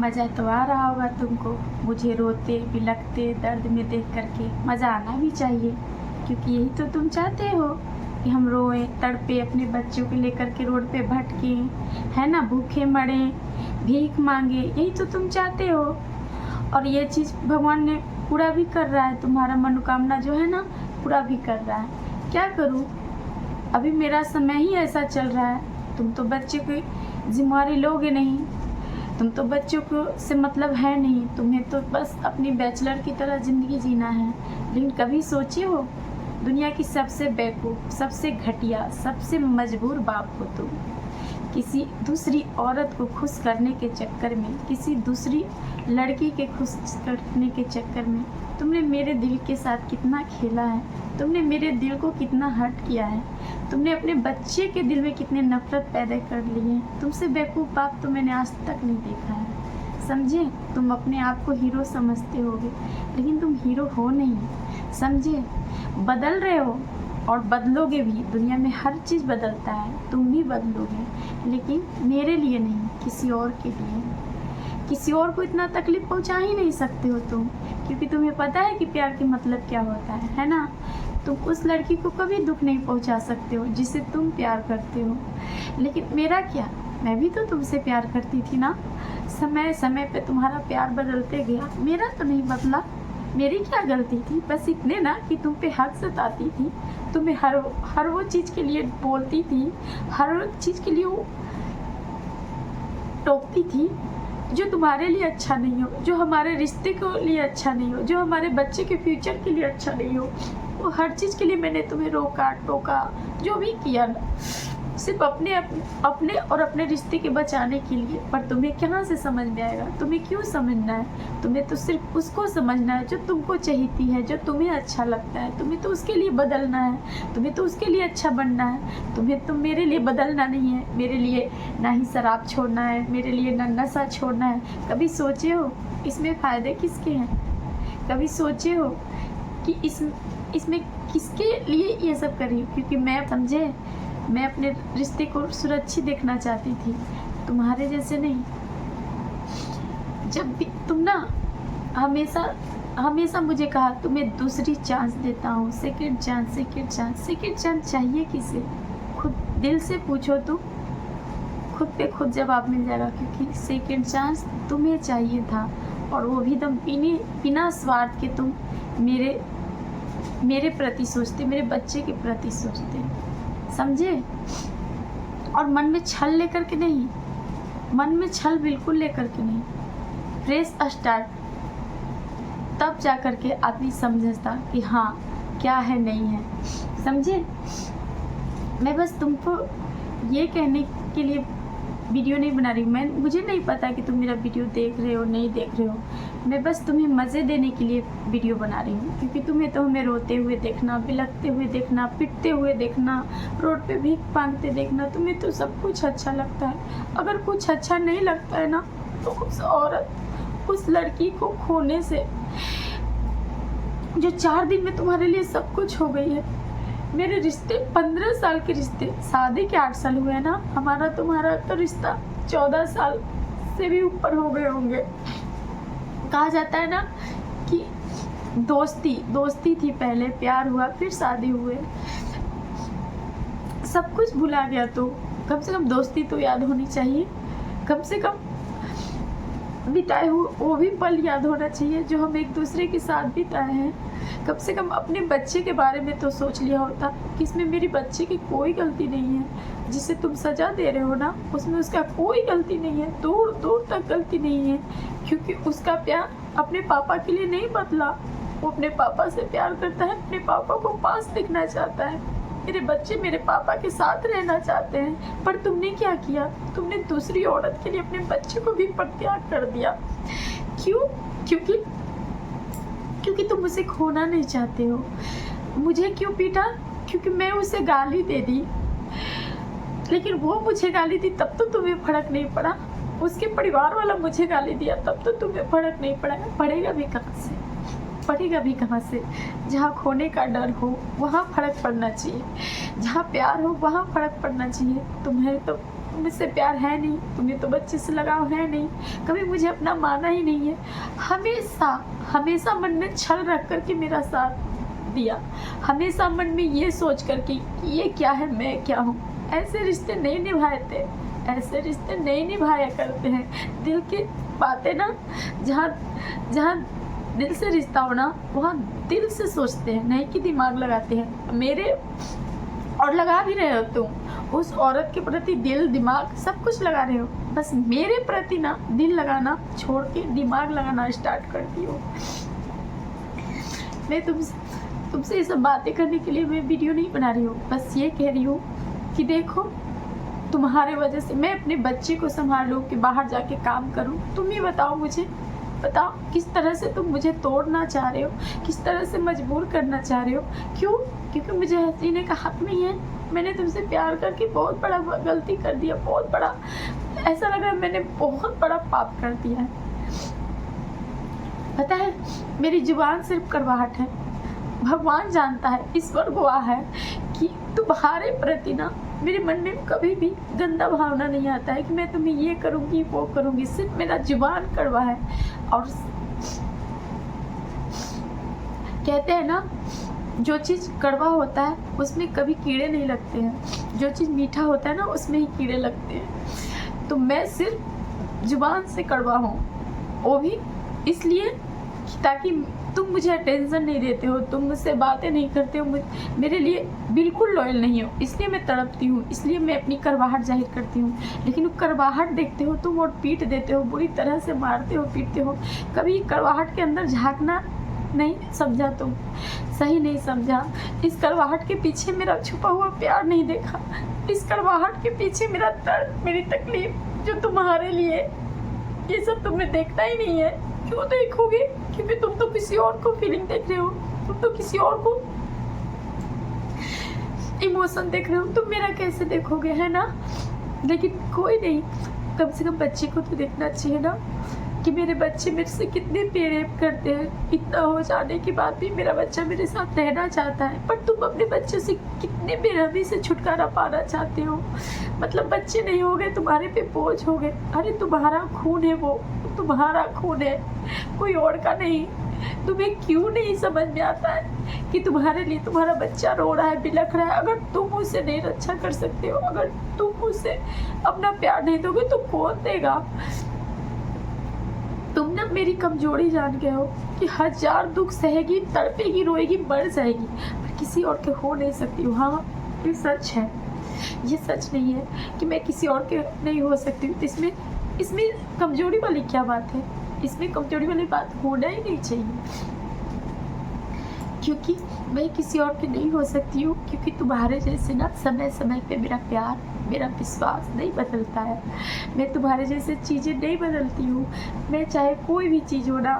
मज़ा तो आ रहा होगा तुमको मुझे रोते बिलखते दर्द में देख करके। मज़ा आना भी चाहिए, क्योंकि यही तो तुम चाहते हो कि हम रोएं तड़पे, अपने बच्चों को लेकर के रोड पे भटकें, है ना, भूखे मरें, भीख मांगे। यही तो तुम चाहते हो, और ये चीज़ भगवान ने पूरा भी कर रहा है। तुम्हारा मनोकामना जो है ना पूरा भी कर रहा है। क्या करूँ, अभी मेरा समय ही ऐसा चल रहा है। तुम तो बच्चे की जिम्मेवारी लोगे नहीं, तुम तो बच्चों को से मतलब है नहीं, तुम्हें तो बस अपनी बैचलर की तरह ज़िंदगी जीना है। लेकिन कभी सोचे हो, दुनिया की सबसे बेवकूफ़, सबसे घटिया, सबसे मजबूर बाप हो तुम। किसी दूसरी औरत को खुश करने के चक्कर में, किसी दूसरी लड़की के खुश करने के चक्कर में तुमने मेरे दिल के साथ कितना खेला है, तुमने मेरे दिल को कितना हर्ट किया है, तुमने अपने बच्चे के दिल में कितने नफरत पैदा कर ली है। तुमसे बेवकूफ़ बाप तो मैंने आज तक नहीं देखा है, समझे। तुम अपने आप को हीरो समझते होगे, लेकिन तुम हीरो हो नहीं, समझे। बदल रहे हो और बदलोगे भी। दुनिया में हर चीज़ बदलता है, तुम भी बदलोगे, लेकिन मेरे लिए नहीं, किसी और के लिए। किसी और को इतना तकलीफ़ पहुंचा ही नहीं सकते हो तुम, क्योंकि तुम्हें पता है कि प्यार के मतलब क्या होता है ना। तुम उस लड़की को कभी दुख नहीं पहुंचा सकते हो जिसे तुम प्यार करते हो। लेकिन मेरा क्या, मैं भी तो तुमसे प्यार करती थी ना। समय समय पे तुम्हारा प्यार बदलते गया, मेरा तो नहीं बदला। मेरी क्या गलती थी, बस इतने ना कि तुम पे हक सताती थी, तुम्हें हर वो चीज़ के लिए बोलती थी, हर चीज़ के लिए वो टोकती थी जो तुम्हारे लिए अच्छा नहीं हो, जो हमारे रिश्ते के लिए अच्छा नहीं हो, जो हमारे बच्चे के फ्यूचर के लिए अच्छा नहीं हो। वो हर चीज़ के लिए मैंने तुम्हें रोका टोका, जो भी किया ना, सिर्फ अपने और अपने रिश्ते के बचाने के लिए। पर तुम्हें कहाँ से समझ में आएगा, तुम्हें क्यों समझना है। तुम्हें तो सिर्फ उसको समझना है जो तुमको चाहती है, जो तुम्हें अच्छा लगता है। तुम्हें तो उसके लिए बदलना है, तुम्हें तो उसके लिए अच्छा बनना है। तुम्हें तो मेरे लिए बदलना नहीं है। मेरे लिए ना ही शराब छोड़ना है, मेरे लिए ना नशा छोड़ना है। कभी सोचे हो इसमें फ़ायदे किसके हैं। कभी सोचे हो कि इसमें किसके लिए ये सब करी। क्योंकि मैं, समझे, मैं अपने रिश्ते को सुरक्षित देखना चाहती थी, तुम्हारे जैसे नहीं। जब भी तुम ना हमेशा मुझे कहा तुम्हें दूसरी चांस देता हूँ, सेकंड चांस चाहिए किसे। खुद दिल से पूछो, तुम खुद पे खुद जवाब मिल जाएगा। क्योंकि सेकंड चांस तुम्हें चाहिए था, और वो भी तुम बिना स्वार्थ के तुम मेरे प्रति सोचते, मेरे बच्चे के प्रति सोचते, समझे। और मन में छल लेकर के नहीं, मन में छल बिल्कुल लेकर के नहीं। फ्रेश स्टार्ट, तब जा कर के आदमी समझता कि हाँ क्या है नहीं है, समझे। मैं बस तुमको ये कहने के लिए वीडियो नहीं बना रही। मुझे नहीं पता कि तुम मेरा वीडियो देख रहे हो नहीं देख रहे हो। मैं बस तुम्हें मज़े देने के लिए वीडियो बना रही हूँ, क्योंकि तुम्हें तो हमें रोते हुए देखना, बिलखते हुए देखना, पिटते हुए देखना, रोड पे भीख मांगते देखना, तुम्हें तो सब कुछ अच्छा लगता है। अगर कुछ अच्छा नहीं लगता है ना, तो उस औरत, उस लड़की को खोने से, जो 4 दिन में तुम्हारे लिए सब कुछ हो गई है। मेरे रिश्ते 15 साल के रिश्ते, शादी के 8 साल हुए हैं ना, हमारा तुम्हारा तो रिश्ता 14 साल से भी ऊपर हो गए होंगे। कहा जाता है ना कि दोस्ती थी पहले, प्यार हुआ, फिर शादी हुए। सब कुछ भुला गया तो कम से कम दोस्ती तो याद होनी चाहिए। कम से कम बिताए हुए वो भी पल याद होना चाहिए जो हम एक दूसरे के साथ बिताए हैं। कम से कम अपने बच्चे के बारे में तो सोच लिया होता कि इसमें मेरी बच्चे की कोई गलती नहीं है। जिसे तुम सज़ा दे रहे हो ना, उसमें उसका कोई गलती नहीं है, दूर दूर तक गलती नहीं है। क्योंकि उसका प्यार अपने पापा के लिए नहीं बदला। वो अपने पापा से प्यार करता है, अपने पापा को पास देखना चाहता है। मेरे बच्चे मेरे पापा के साथ रहना चाहते हैं। पर तुमने क्या किया, तुमने दूसरी औरत के लिए अपने बच्चे को भी परित्याग कर दिया। क्यों? क्योंकि तुम उसे खोना नहीं चाहते हो। मुझे क्यों पीटा? क्योंकि मैं उसे गाली दे दी, लेकिन वो मुझे गाली दी तब तो तुम्हें फर्क नहीं पड़ा। उसके परिवार वाला मुझे गाली दिया तब तो तुम्हें फर्क नहीं पड़ा। पड़ेगा भी कहाँ से? जहाँ खोने का डर हो वहाँ फर्क पड़ना चाहिए, जहाँ प्यार हो वहाँ फर्क पड़ना चाहिए। तुम्हें तो मुझसे प्यार है नहीं, तुम्हें तो बच्चे से लगाव है नहीं, कभी मुझे अपना माना ही नहीं है। हमेशा हमेशा मन में छल रख कर के मेरा साथ दिया, हमेशा मन में ये सोच कर के कि ये क्या है, मैं क्या हूँ। ऐसे रिश्ते नहीं निभाए थे, ऐसे रिश्ते नहीं निभाया करते हैं। दिल की बातें ना, जहाँ जहाँ दिल से रिश्ता हो ना, वहाँ दिल से सोचते हैं, नहीं कि दिमाग लगाते हैं। मेरे और लगा भी रहे हो तुम उस औरत के प्रति दिल दिमाग सब कुछ लगा रहे हो, बस मेरे प्रति ना दिल लगाना छोड़ के दिमाग लगाना स्टार्ट करती हो। मैं तुमसे ये सब बातें करने के लिए मैं वीडियो नहीं बना रही हूँ, बस ये कह रही हूँ कि देखो, तुम्हारे वजह से मैं अपने बच्चे को संभालूं कि बाहर जाके काम करूं। तुम ही बताओ, मुझे बताओ किस तरह से तुम मुझे तोड़ना चाह रहे हो, किस तरह से मजबूर करना चाह रहे हो। क्यों? क्योंकि मुझे जीने का हक नहीं है। मैंने तुमसे प्यार करके बहुत बड़ा गलती कर दिया, बहुत बड़ा, ऐसा लग रहा है मैंने बहुत बड़ा पाप कर दिया है। पता है, मेरी जुबान सिर्फ कड़वाहट है, भगवान जानता है, ईश्वर गवाह है कि तुम्हारे प्रति ना मेरे मन में कभी भी गंदा भावना नहीं आता है कि मैं तुम्हें ये करूँगी वो करूँगी। सिर्फ मेरा जुबान कड़वा है। और कहते हैं ना, जो चीज़ कड़वा होता है उसमें कभी कीड़े नहीं लगते हैं, जो चीज़ मीठा होता है ना उसमें ही कीड़े लगते हैं। तो मैं सिर्फ जुबान से कड़वा हूँ, वो भी इसलिए ताकि तुम मुझे अटेंशन नहीं देते हो, तुम मुझसे बातें नहीं करते हो, मेरे लिए बिल्कुल लॉयल नहीं हो, इसलिए मैं तड़पती हूँ, इसलिए मैं अपनी करवाहट जाहिर करती हूँ। लेकिन वो करवाहट देखते हो तुम और पीट देते हो, बुरी तरह से मारते हो, पीटते हो। कभी करवाहट के अंदर झांकना नहीं समझा, तुम सही नहीं समझा। इस करवाहट के पीछे मेरा छुपा हुआ प्यार नहीं देखा, इस करवाहट के पीछे मेरा दर्द, मेरी तकलीफ जो तुम्हारे लिए, ये सब तुम्हें देखना ही नहीं है। क्यों देखोगे? क्योंकि तुम तो किसी और को फीलिंग देख रहे हो, तुम तो किसी और को इमोशन देख रहे हो, तुम मेरा कैसे देखोगे, है ना? लेकिन कोई नहीं, कम से कम बच्चे को तो देखना चाहिए ना कि मेरे बच्चे मेरे से कितने प्रेम करते हैं। इतना हो जाने के बाद भी मेरा बच्चा मेरे साथ रहना चाहता है, पर तुम अपने बच्चे से कितने बेरहमी से छुटकारा पाना चाहते हो। मतलब बच्चे नहीं हो गए, तुम्हारे पे बोझ हो गए। अरे तुम्हारा खून है वो, तुम्हारा खून है, कोई और का नहीं। तुम्हें क्यों नहीं समझ में आता है कि तुम्हारे लिए तुम्हारा बच्चा रो रहा है, बिलख रहा है। अगर तुम उसे नहीं रक्षा कर सकते हो, अगर तुम उसे अपना प्यार नहीं दोगे तो कौन देगा? तुम ना मेरी कमजोरी जान गए हो कि हजार दुख सहेगी, तड़पेगी, रोएगी, मर जाएगी, पर किसी और के हो नहीं सकती हूँ। हाँ, ये सच है, ये सच नहीं है कि मैं किसी और के नहीं हो सकती हूँ। इसमें कमजोरी वाली क्या बात है? इसमें कमजोरी वाली बात होना ही नहीं चाहिए, क्योंकि मैं किसी और की नहीं हो सकती हूँ। क्योंकि तुम्हारे जैसे ना समय समय पे मेरा प्यार, मेरा विश्वास नहीं बदलता है। मैं तुम्हारे जैसे चीज़ें नहीं बदलती हूँ। मैं चाहे कोई भी चीज़ हो ना,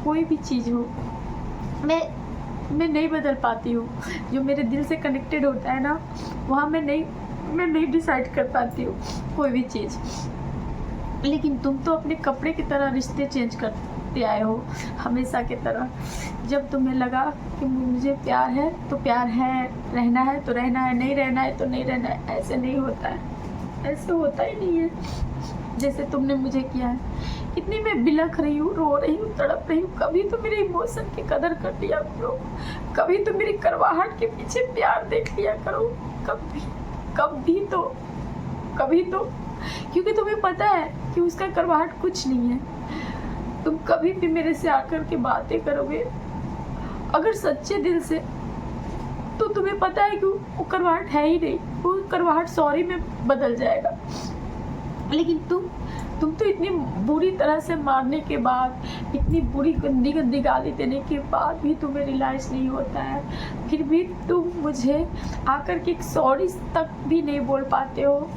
कोई भी चीज़ हो, मैं नहीं बदल पाती हूँ। जो मेरे दिल से कनेक्टेड होता है ना, वहाँ मैं नहीं डिसाइड कर पाती हूँ कोई भी चीज़। लेकिन तुम तो अपने कपड़े की तरह रिश्ते चेंज करते आए हो, हमेशा की तरह। जब तुम्हें लगा कि मुझे प्यार है तो प्यार है, रहना है तो रहना है, नहीं रहना है तो नहीं रहना है। ऐसे नहीं होता है, ऐसे होता ही नहीं है जैसे तुमने मुझे किया है। कितनी मैं बिलख रही हूँ, रो रही हूँ, तड़प रही हूँ। कभी तो मेरे इमोशन की कदर कर लिया करो, कभी तो मेरी करवाहट के पीछे प्यार देख लिया करो। कभी तो क्योंकि तुम्हें पता है कि उसका करवाहट कुछ नहीं है। तुम कभी भी मेरे से आकर के बातें करोगे अगर सच्चे दिल से, तो तुम्हें पता है कि वो करवाहट है ही नहीं, वो करवाहट सॉरी में बदल जाएगा। लेकिन तुम तो इतनी बुरी तरह से मारने के बाद, इतनी बुरी गंदी गंदी गाली देने के बाद भी तुम्हें रियलाइज़ नहीं होता है। फिर भी तुम मुझे आकर के एक सॉरी तक भी नहीं बोल पाते हो।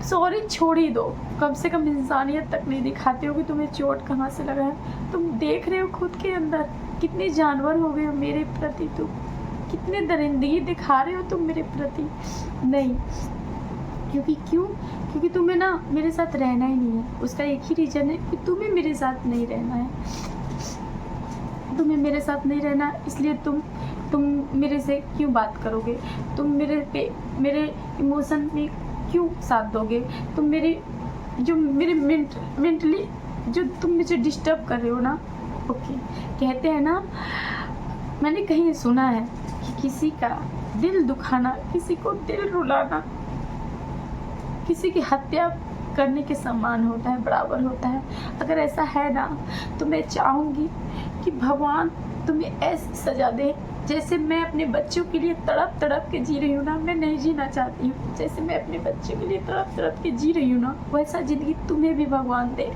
सॉरी छोड़ ही दो, कम से कम इंसानियत तक नहीं दिखाते हो कि तुम्हें चोट कहाँ से लगा है। तुम देख रहे हो खुद के अंदर कितने जानवर हो गए हो मेरे प्रति, तुम कितने दरिंदगी दिखा रहे हो तुम मेरे प्रति। नहीं, क्योंकि तुम्हें ना मेरे साथ रहना ही नहीं है। उसका एक ही रीज़न है कि तुम्हें मेरे साथ नहीं रहना है। तुम्हें मेरे साथ नहीं रहना, इसलिए तुम मेरे से क्यों बात करोगे? तुम मेरे इमोशन में क्यों साथ दोगे? तुम मेरी जो मेरे मेंटली जो तुम मुझे डिस्टर्ब कर रहे हो ना। ओके, कहते हैं ना, मैंने कहीं सुना है कि किसी का दिल दुखाना, किसी को दिल रुलाना किसी की हत्या करने के समान होता है, बराबर होता है। अगर ऐसा है ना, तो मैं चाहूँगी कि भगवान तुम्हें ऐसी सज़ा दे जैसे मैं अपने बच्चों के लिए तड़प तड़प के जी रही हूँ ना। मैं नहीं जीना चाहती हूँ जैसे मैं अपने बच्चों के लिए तड़प तड़प के जी रही हूँ ना, वैसा ज़िंदगी तुम्हें भी भगवान दे।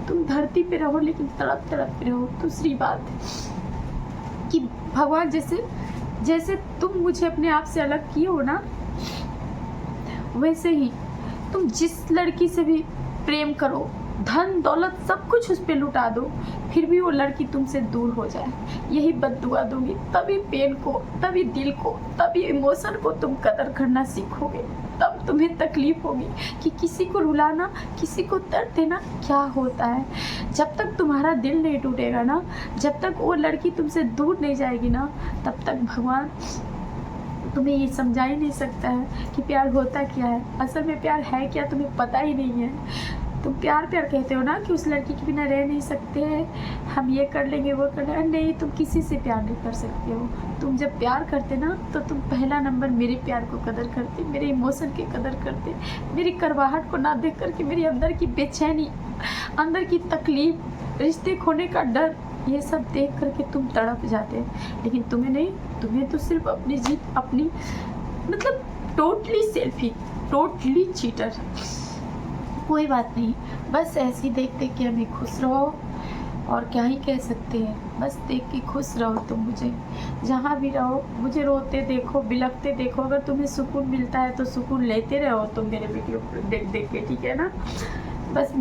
तुम धरती पे रहो लेकिन तड़प तड़प के रहो। दूसरी बात कि भगवान जैसे तुम मुझे अपने आप से अलग किए हो ना, वैसे ही तुम जिस लड़की से भी प्रेम करो, धन दौलत सब कुछ उस पर लुटा दो, फिर भी वो लड़की तुमसे दूर हो जाए, यही बद्दुआ दूंगी। तभी पेन को, तभी दिल को, तभी इमोशन को तुम कदर करना सीखोगे। तब तुम्हें तकलीफ होगी कि किसी को रुलाना, किसी को दर्द देना क्या होता है। जब तक तुम्हारा दिल नहीं टूटेगा ना, जब तक वो लड़की तुमसे दूर नहीं जाएगी ना, तब तक भगवान तुम्हें ये समझा ही नहीं सकता है कि प्यार होता क्या है। असल में प्यार है क्या तुम्हें पता ही नहीं है। तुम प्यार कहते हो ना कि उस लड़की के बिना रह नहीं सकते हैं, हम ये कर लेंगे वो कर लेंगे। नहीं, तुम किसी से प्यार नहीं कर सकते हो। तुम जब प्यार करते ना, तो तुम पहला नंबर मेरे प्यार को कदर करते, मेरे इमोशन की कदर करते, मेरी करवाहट को ना देख करके मेरी अंदर की बेचैनी, अंदर की तकलीफ, रिश्ते खोने का डर, ये सब देख करके तुम तड़प जाते। लेकिन तुम्हें नहीं, तुम्हें तो सिर्फ अपनी जीत, अपनी मतलब टोटली सेल्फी, टोटली चीटर। कोई बात नहीं, बस ऐसी देख देख के हमें खुश रहो, और क्या ही कह सकते हैं। बस देख के खुश रहो तुम मुझे, जहाँ भी रहो मुझे रोते देखो, बिलखते देखो। अगर तुम्हें सुकून मिलता है तो सुकून लेते रहो तुम मेरे वीडियो देख देख के, ठीक है ना। बस